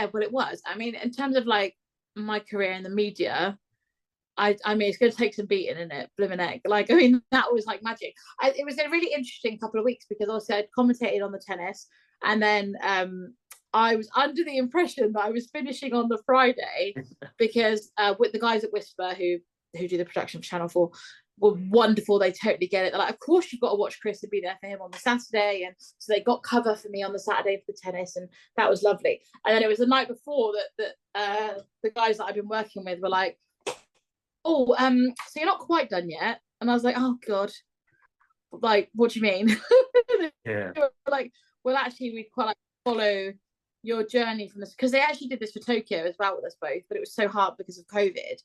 Yeah, well, it was. I mean, in terms of like my career in the media, I mean, it's going to take some beating in it, blimmin' egg. Like, I mean, that was like magic. It was a really interesting couple of weeks because also I'd commentated on the tennis, and then I was under the impression that I was finishing on the Friday because with the guys at Whisper who do the production for Channel 4 were wonderful. They totally get it. They're like, of course you've got to watch Chris and be there for him on the Saturday. And so they got cover for me on the Saturday for the tennis, and that was lovely. And then it was the night before that the guys that I've been working with were like, oh, so you're not quite done yet. And I was like, oh God, like, what do you mean? Yeah. Like, well, actually, we quite like follow your journey from this, because they actually did this for Tokyo as well with us both, but it was so hard because of COVID.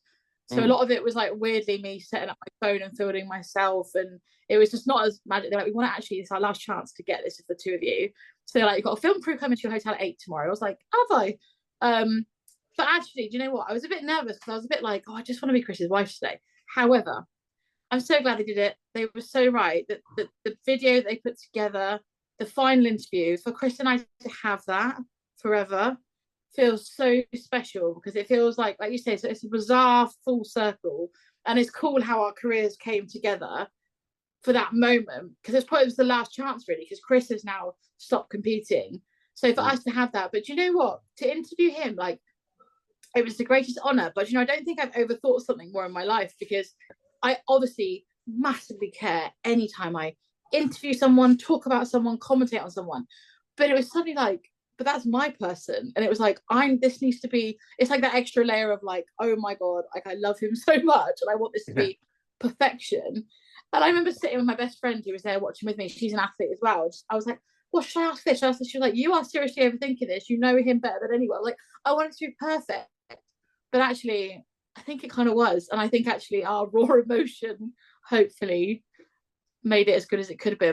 So a lot of it was like weirdly me setting up my phone and filming myself, and it was just not as magic. They're like, we want to actually, it's our last chance to get this for the two of you. So they're like, you've got a film crew coming to your hotel at 8 tomorrow. I was like, have I? But actually, do you know what? I was a bit nervous because I was a bit like, oh, I just want to be Chris's wife today. However, I'm so glad they did it. They were so right that the video they put together, the final interview, for Chris and I to have that forever feels so special, because it feels like you say, so it's a bizarre full circle, and it's cool how our careers came together for that moment, because it's probably the last chance really, because Chris has now stopped competing. So for us to have that, but you know what? To interview him, like, it was the greatest honor. But I don't think I've overthought something more in my life, because I obviously massively care anytime I interview someone, talk about someone, commentate on someone. But it was suddenly like, but that's my person. And it was like, this needs to be, it's like that extra layer of like, oh my God, like I love him so much and I want this to be perfection. And I remember sitting with my best friend who was there watching with me. She's an athlete as well. I was like, well, should I ask this? Should I ask this? She was like, you are seriously overthinking this. You know him better than anyone. Like, I want it to be perfect. But actually, I think it kind of was. And I think actually our raw emotion hopefully made it as good as it could have been.